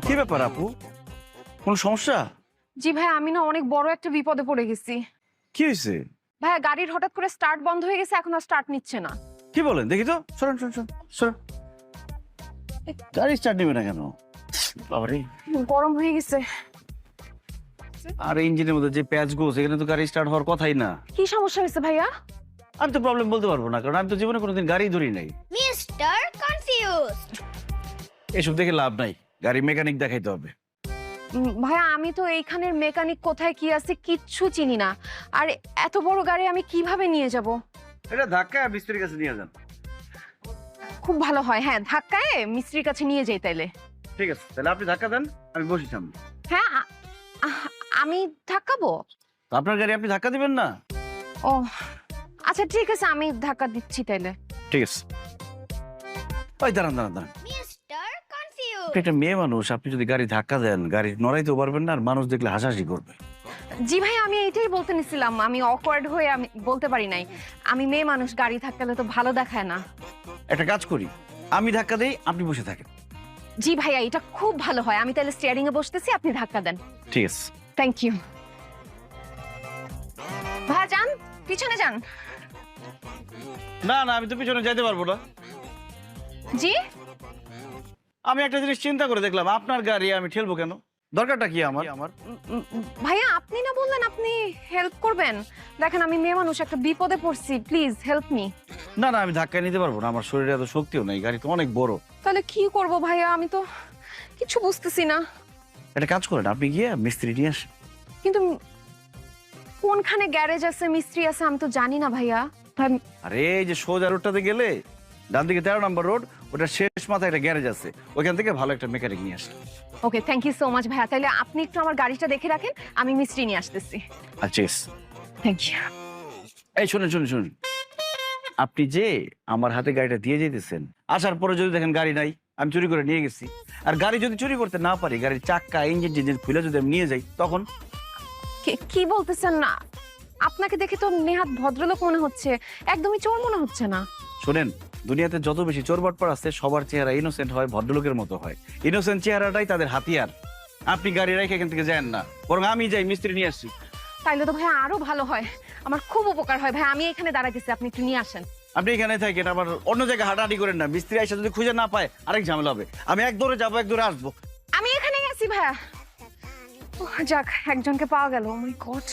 কি ব্যাপার আপু, কোনো সমস্যা? জি ভাই, আমি না অনেক বড় একটা বিপদে পড়ে গেছি। কি হয়েছে? ভাইয়া, গাড়ির হঠাৎ করে স্টার্ট বন্ধ হয়ে গেছে, এখন আর স্টার্ট নিচ্ছে না। কি বলেন দেখি তো, সরেন সরেন সরেন সরেন। গাড়ি স্টার্ট নেবে না কেন? বাবারে, গরম হয়ে গেছে। আর ইঞ্জিনের মধ্যে যে প্যাচ গো, সেখানে তো গাড়ি স্টার্ট হওয়ার কথাই না। কি সমস্যা হয়েছে ভাইয়া? আমি তো প্রবলেম বলতে পারবো না, কারণ আমি তো জীবনে কোনোদিন গাড়ি ধরি নাই। Mister confused. এসব দেখে লাভ নাই, গাড়ি মেকানিক দেখাইতে হবে। ভাইয়া, আমি তো এইখানের মেকানিক কোথায় কি আছে কিচ্ছু চিনি না। আর এত বড় গাড়ি আমি কিভাবে নিয়ে যাব? এটা ধাক্কা মিস্ত্রির কাছে নিয়ে যান। খুব ভালো হয়, হ্যাঁ, ধাক্কায় মিস্ত্রির কাছে নিয়ে যাই তাইলে। ঠিক আছে, তাহলে আপনি ধাক্কা দেন, আমি বসি সামনে। হ্যাঁ, আমি ধাক্কাবো? তো আপনার গাড়ি আপনি ধাক্কা দিবেন না? ও আচ্ছা, ঠিক আছে, আমি ধাক্কা দিচ্ছি তাইলে। ঠিক আছে। ওই দাঁড়ান দাঁড়ান দাঁড়ান, মিস্টার কনফিউজড। আপনি একটা মেয়ে মানুষ, আপনি যদি গাড়ি ধাক্কা দেন, গাড়ি নড়াইতেও পারবেন না, আর মানুষ দেখলে হাসাহাসি করবে। জি ভাই, আমি এইটাই বলতে নিছিলাম, আমি অকওয়ার্ড হয়ে আমি বলতে পারি নাই। আমি মেয়ে মানুষ, গাড়ি ধাক্কালে তো ভালো দেখায় না। একটা কাজ করি, আমি ধাক্কা দেই, আপনি বসে থাকেন। জি ভাইয়া, এটা খুব ভালো হয়। আমি তাহলে স্টিয়ারিং এ বসতেছি, আপনি ধাক্কা দেন। ঠিক আছে। Thank you. ভাইয়া যান, পিছনে যান। না না, আমি তো পিছনে যাইতে পারবো না। জি আমি একটা জিনিস চিন্তা করে দেখলাম, আপনার গাড়ি আমি ঠেলবো কেন? দরকারটা কি আমার? ভাইয়া, আপনি না বললেন আপনি হেল্প করবেন? দেখেন, আমি মেয়ে মানুষ, একটা বিপদে পড়ছি, প্লিজ হেল্প মি। না না, আমি ধাক্কা নিতে পারবো না, আমার শরীরে এত শক্তিও নেই, গাড়ি তো অনেক বড়। তাহলে কি করব ভাইয়া? আমি তো কিছু বুঝতেছি না। একটা কাজ করেন, আপনি গিয়ে মিস্ত্রি নিয়ে আসেন। কিন্তু কোনখানে গ্যারেজ আছে, মিস্ত্রি আছে, আমি তো জানি না ভাইয়া। ভাই, আরে এই যে সোজা রোডটাতে গেলে ডান দিকে 13 নম্বর রোড, ওটা শেষ মাথায় একটা গ্যারেজ আছে, ওইখান থেকে ভালো একটা মেকানিক নিয়ে আসেন। ওকে, থ্যাংক ইউ সো মাচ ভাইয়া। তাহলে আপনি একটু আমার গাড়িটা দেখে রাখেন, আমি মিস্ত্রি নিয়ে আসতেছি। আচ্ছা, থ্যাংক ইউ। এই শুনুন শুনুন শুনুন, আপনি যে আমার হাতে গাড়িটা দিয়ে যেতেছেন, আসার পরে যদি দেখেন গাড়ি নাই, আমি চুরি করে নিয়ে গেছি, আর গাড়ি যদি চুরি করতে না পারি, গাড়ির চাক্কা ইঞ্জিন টিঞ্জিন খুলে যদি আমি নিয়ে যাই, তখন? কি বলতেছেন না? আপনাকে দেখে তো নেহাত ভদ্রলোক মনে হচ্ছে, একদমই চোর মনে হচ্ছে না। শোনেন, দুনিয়াতে যত বেশি চোর বাটপার আছে, সবার চেহারা ইনোসেন্ট হয়, ভদ্রলোকের মতো হয়। ইনোসেন্ট চেহারাটাই তাদের হাতিয়ার। আপনি গাড়ি রেখে এখান থেকে যান না, বরং আমি যাই, মিস্ত্রি নিয়ে আসছি। তাইলে তো ভাইয়া আরো ভালো হয়, আমার খুব উপকার হয়। ভাই, আমি এখানে দাঁড়াইতেছি, আপনি একটু নিয়ে আসেন। আপনি এখানে থাকেন, আবার অন্য জায়গায় হাঁটাহাঁটি করেন না, মিস্ত্রি এসে যদি খুঁজে না পায় আরেক ঝামেলা হবে। আমি এক দৌড়ে যাবো, এক দৌড়ে আসবো। আমি এখানেই আছি ভাইয়া। যাক, একজনকে পাওয়া গেল। ও মাই গড।